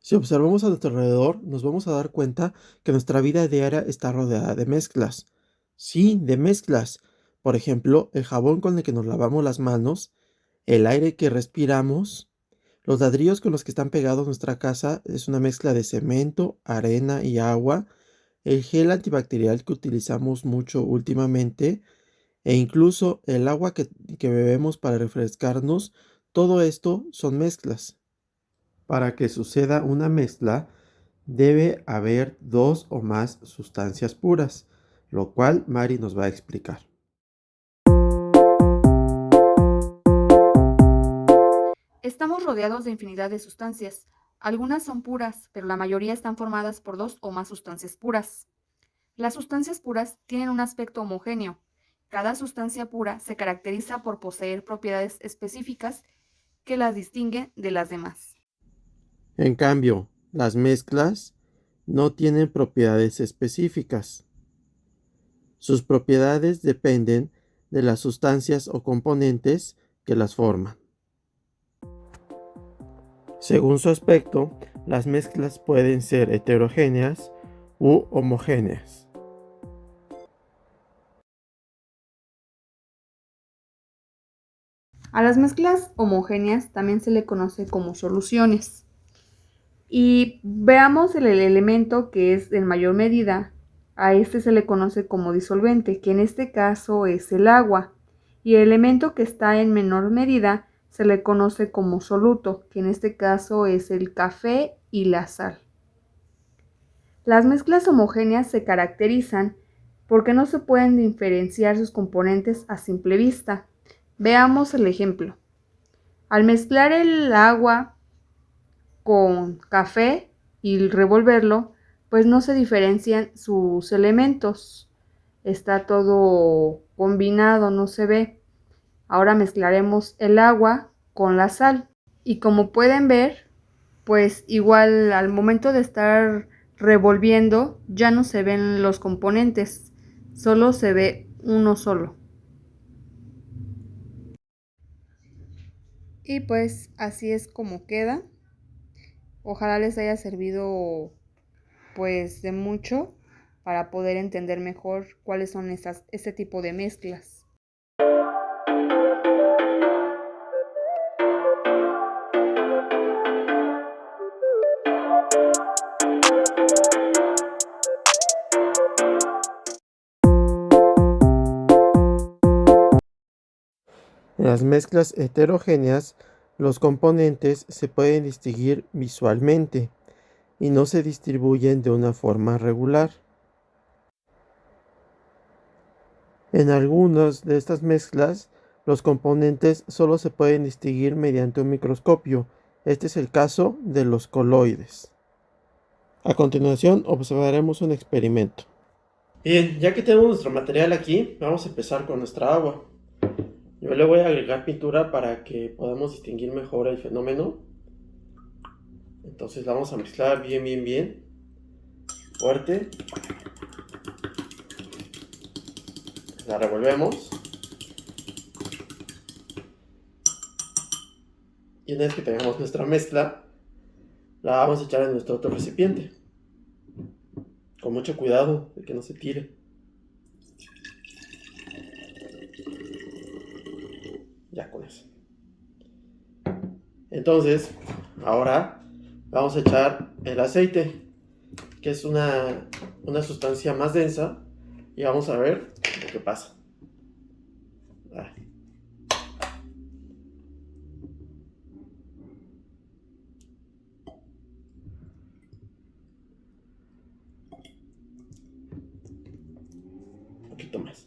Si observamos a nuestro alrededor, nos vamos a dar cuenta que nuestra vida diaria está rodeada de mezclas. Sí, de mezclas. Por ejemplo, el jabón con el que nos lavamos las manos, el aire que respiramos, los ladrillos con los que están pegados nuestra casa es una mezcla de cemento, arena y agua, el gel antibacterial que utilizamos mucho últimamente e incluso el agua que bebemos para refrescarnos, todo esto son mezclas. Para que suceda una mezcla, debe haber dos o más sustancias puras, lo cual Mari nos va a explicar. Estamos rodeados de infinidad de sustancias. Algunas son puras, pero la mayoría están formadas por dos o más sustancias puras. Las sustancias puras tienen un aspecto homogéneo. Cada sustancia pura se caracteriza por poseer propiedades específicas que las distinguen de las demás. En cambio, las mezclas no tienen propiedades específicas. Sus propiedades dependen de las sustancias o componentes que las forman. Según su aspecto, las mezclas pueden ser heterogéneas u homogéneas. A las mezclas homogéneas también se le conoce como soluciones. Y veamos el elemento que es en mayor medida. A este se le conoce como disolvente, que en este caso es el agua. Y el elemento que está en menor medida se le conoce como soluto, que en este caso es el café y la sal. Las mezclas homogéneas se caracterizan porque no se pueden diferenciar sus componentes a simple vista. Veamos el ejemplo. Al mezclar el agua con café y revolverlo, pues no se diferencian sus elementos. Está todo combinado, no se ve. Ahora mezclaremos el agua con la sal. Y como pueden ver, pues igual al momento de estar revolviendo ya no se ven los componentes, solo se ve uno solo. Y pues así es como queda. Ojalá les haya servido pues de mucho para poder entender mejor cuáles son este tipo de mezclas. En las mezclas heterogéneas, los componentes se pueden distinguir visualmente y no se distribuyen de una forma regular. En algunas de estas mezclas, los componentes solo se pueden distinguir mediante un microscopio. Este es el caso de los coloides. A continuación, observaremos un experimento. Bien, ya que tenemos nuestro material aquí, vamos a empezar con nuestra agua. Yo le voy a agregar pintura para que podamos distinguir mejor el fenómeno. Entonces la vamos a mezclar bien fuerte. La revolvemos. Y una vez que tengamos nuestra mezcla, la vamos a echar en nuestro otro recipiente. Con mucho cuidado de que no se tire. Ya con eso. Entonces, ahora vamos a echar el aceite, que es una sustancia más densa, y vamos a ver lo que pasa. Un poquito más.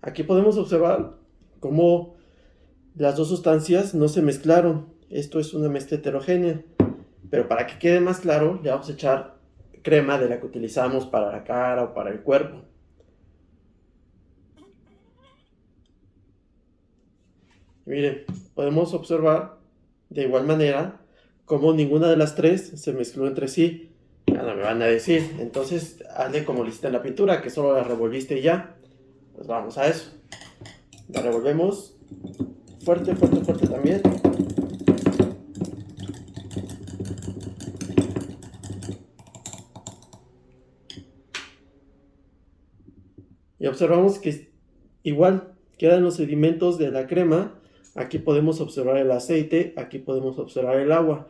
Aquí podemos observar cómo las dos sustancias no se mezclaron. Esto es una mezcla heterogénea. Pero para que quede más claro, le vamos a echar crema de la que utilizamos para la cara o para el cuerpo. Y miren, podemos observar de igual manera cómo ninguna de las tres se mezcló entre sí. Ya no me van a decir, entonces hazle como lo hiciste en la pintura, que solo la revolviste y ya. Pues vamos a eso. La revolvemos fuerte, fuerte, fuerte también. Y observamos que igual quedan los sedimentos de la crema. Aquí podemos observar el aceite, aquí podemos observar el agua.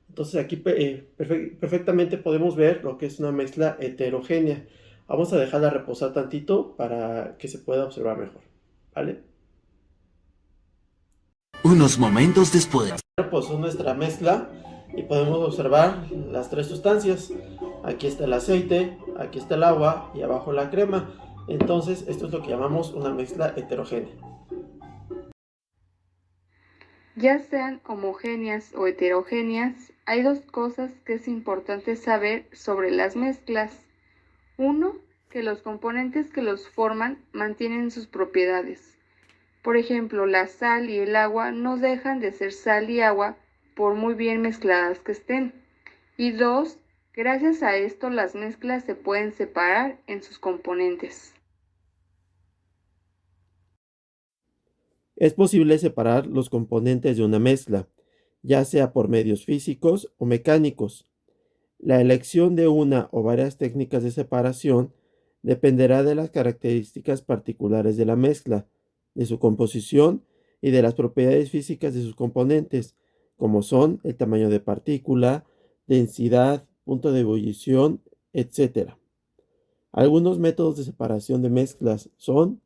Entonces aquí perfectamente podemos ver lo que es una mezcla heterogénea. Vamos a dejarla reposar tantito para que se pueda observar mejor, ¿vale? Unos momentos después. Reposó nuestra mezcla y podemos observar las tres sustancias. Aquí está el aceite, aquí está el agua y abajo la crema. Entonces esto es lo que llamamos una mezcla heterogénea. Ya sean homogéneas o heterogéneas, hay dos cosas que es importante saber sobre las mezclas. Uno, que los componentes que los forman mantienen sus propiedades. Por ejemplo, la sal y el agua no dejan de ser sal y agua por muy bien mezcladas que estén. Y dos, gracias a esto las mezclas se pueden separar en sus componentes. Es posible separar los componentes de una mezcla, ya sea por medios físicos o mecánicos. La elección de una o varias técnicas de separación dependerá de las características particulares de la mezcla, de su composición y de las propiedades físicas de sus componentes, como son el tamaño de partícula, densidad, punto de ebullición, etc. Algunos métodos de separación de mezclas son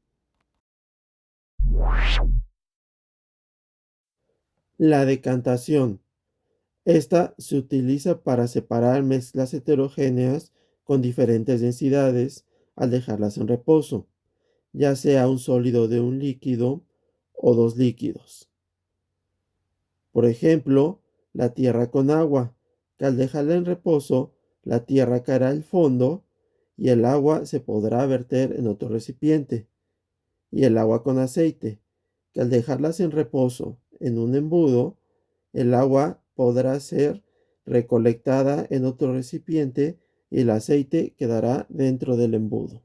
la decantación. Esta se utiliza para separar mezclas heterogéneas con diferentes densidades al dejarlas en reposo, ya sea un sólido de un líquido o dos líquidos. Por ejemplo, la tierra con agua, que al dejarla en reposo, la tierra caerá al fondo y el agua se podrá verter en otro recipiente. Y el agua con aceite, que al dejarlas en reposo en un embudo, el agua podrá ser recolectada en otro recipiente y el aceite quedará dentro del embudo.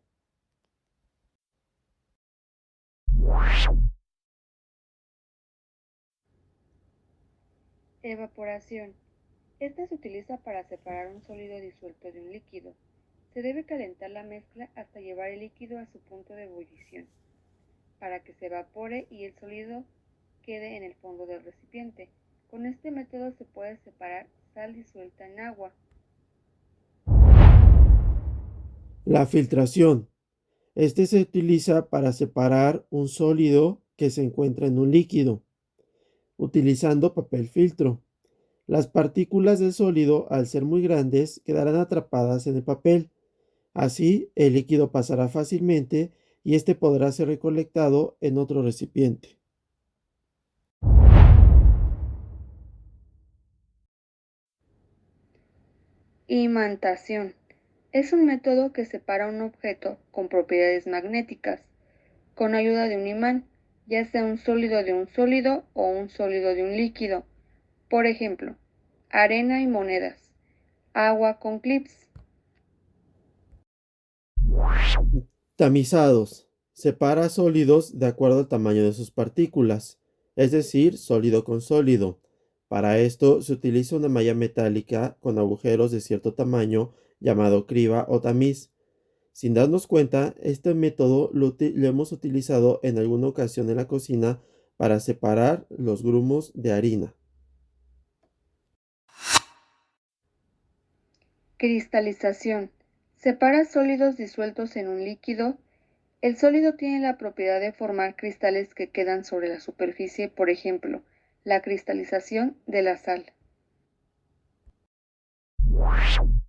Evaporación. Esta se utiliza para separar un sólido disuelto de un líquido. Se debe calentar la mezcla hasta llevar el líquido a su punto de ebullición, para que se evapore y el sólido quede en el fondo del recipiente. Con este método se puede separar sal disuelta en agua. La filtración. Este se utiliza para separar un sólido que se encuentra en un líquido, utilizando papel filtro. Las partículas del sólido, al ser muy grandes, quedarán atrapadas en el papel. Así, el líquido pasará fácilmente y este podrá ser recolectado en otro recipiente. Imantación. Es un método que separa un objeto con propiedades magnéticas con ayuda de un imán, ya sea un sólido de un sólido o un sólido de un líquido. Por ejemplo, arena y monedas, agua con clips. Tamizados. Separa sólidos de acuerdo al tamaño de sus partículas, es decir, sólido con sólido. Para esto se utiliza una malla metálica con agujeros de cierto tamaño llamado criba o tamiz. Sin darnos cuenta, este método lo hemos utilizado en alguna ocasión en la cocina para separar los grumos de harina. Cristalización. Separa sólidos disueltos en un líquido. El sólido tiene la propiedad de formar cristales que quedan sobre la superficie, por ejemplo, la cristalización de la sal.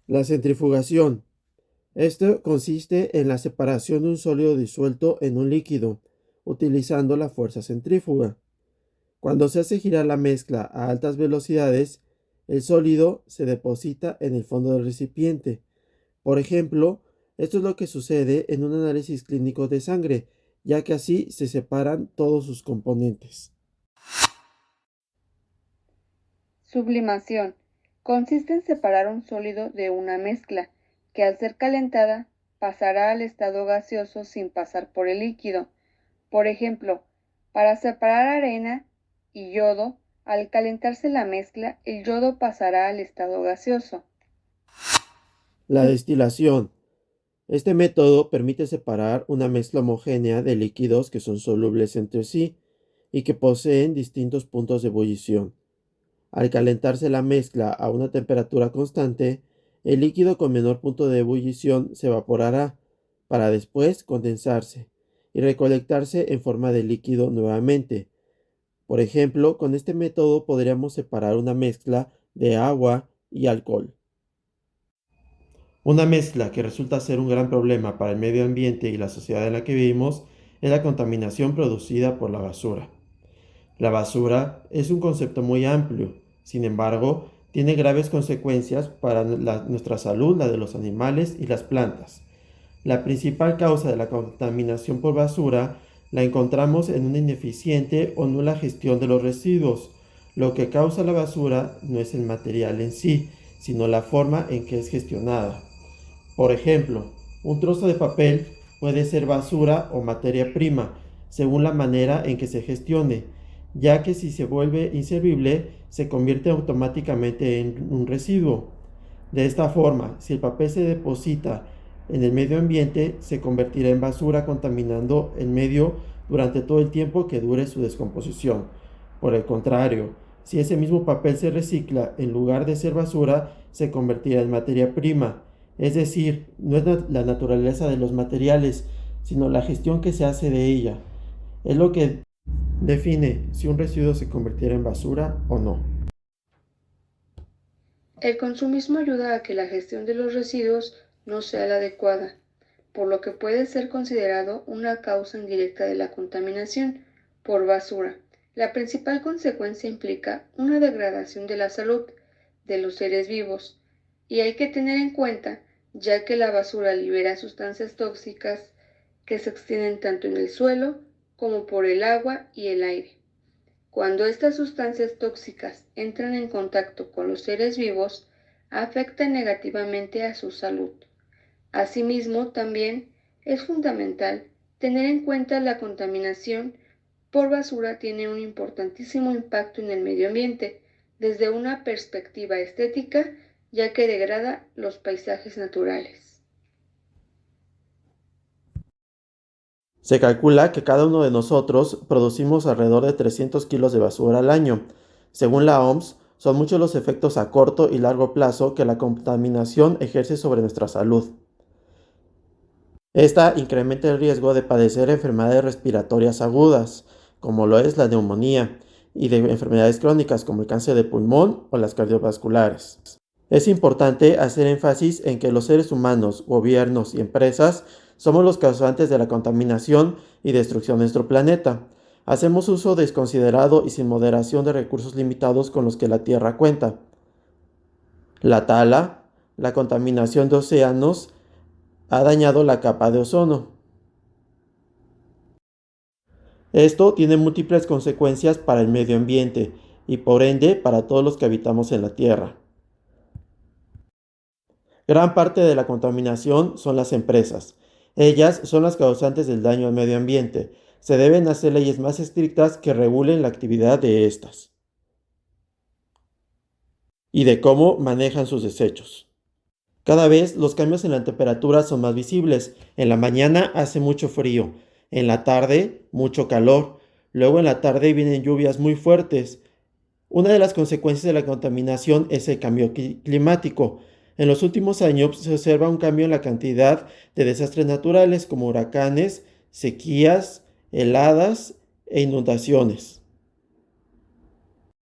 La centrifugación. Esto consiste en la separación de un sólido disuelto en un líquido, utilizando la fuerza centrífuga. Cuando se hace girar la mezcla a altas velocidades, el sólido se deposita en el fondo del recipiente. Por ejemplo, esto es lo que sucede en un análisis clínico de sangre, ya que así se separan todos sus componentes. Sublimación. Consiste en separar un sólido de una mezcla, que al ser calentada pasará al estado gaseoso sin pasar por el líquido. Por ejemplo, Para separar arena y yodo, al calentarse la mezcla, el yodo pasará al estado gaseoso. La destilación. Este método permite separar una mezcla homogénea de líquidos que son solubles entre sí y que poseen distintos puntos de ebullición. Al calentarse la mezcla a una temperatura constante, el líquido con menor punto de ebullición se evaporará para después condensarse y recolectarse en forma de líquido nuevamente. Por ejemplo, con este método podríamos separar una mezcla de agua y alcohol. Una mezcla que resulta ser un gran problema para el medio ambiente y la sociedad en la que vivimos es la contaminación producida por la basura. La basura es un concepto muy amplio, sin embargo, tiene graves consecuencias para nuestra salud, la de los animales y las plantas. La principal causa de la contaminación por basura la encontramos en una ineficiente o nula gestión de los residuos. Lo que causa la basura no es el material en sí, sino la forma en que es gestionada. Por ejemplo, un trozo de papel puede ser basura o materia prima, según la manera en que se gestione, ya que si se vuelve inservible, se convierte automáticamente en un residuo. De esta forma, si el papel se deposita en el medio ambiente, se convertirá en basura contaminando el medio durante todo el tiempo que dure su descomposición. Por el contrario, si ese mismo papel se recicla, en lugar de ser basura, se convertirá en materia prima. Es decir, no es la naturaleza de los materiales, sino la gestión que se hace de ella. Es lo que define si un residuo se convirtiera en basura o no. El consumismo ayuda a que la gestión de los residuos no sea la adecuada, por lo que puede ser considerado una causa indirecta de la contaminación por basura. La principal consecuencia implica una degradación de la salud de los seres vivos, y hay que tener en cuenta, ya que la basura libera sustancias tóxicas que se extienden tanto en el suelo como por el agua y el aire. Cuando estas sustancias tóxicas entran en contacto con los seres vivos, afectan negativamente a su salud. Asimismo, también es fundamental tener en cuenta la contaminación por basura tiene un importantísimo impacto en el medio ambiente desde una perspectiva estética, ya que degrada los paisajes naturales. Se calcula que cada uno de nosotros producimos alrededor de 300 kilos de basura al año. Según la OMS, son muchos los efectos a corto y largo plazo que la contaminación ejerce sobre nuestra salud. Esta incrementa el riesgo de padecer enfermedades respiratorias agudas, como lo es la neumonía, y de enfermedades crónicas como el cáncer de pulmón o las cardiovasculares. Es importante hacer énfasis en que los seres humanos, gobiernos y empresas somos los causantes de la contaminación y destrucción de nuestro planeta. Hacemos uso desconsiderado y sin moderación de recursos limitados con los que la Tierra cuenta. La tala, la contaminación de océanos, ha dañado la capa de ozono. Esto tiene múltiples consecuencias para el medio ambiente y por ende para todos los que habitamos en la Tierra. Gran parte de la contaminación son las empresas. Ellas son las causantes del daño al medio ambiente. Se deben hacer leyes más estrictas que regulen la actividad de estas y de cómo manejan sus desechos. Cada vez los cambios en la temperatura son más visibles. En la mañana hace mucho frío, en la tarde mucho calor, luego en la tarde vienen lluvias muy fuertes. Una de las consecuencias de la contaminación es el cambio climático. En los últimos años se observa un cambio en la cantidad de desastres naturales como huracanes, sequías, heladas e inundaciones.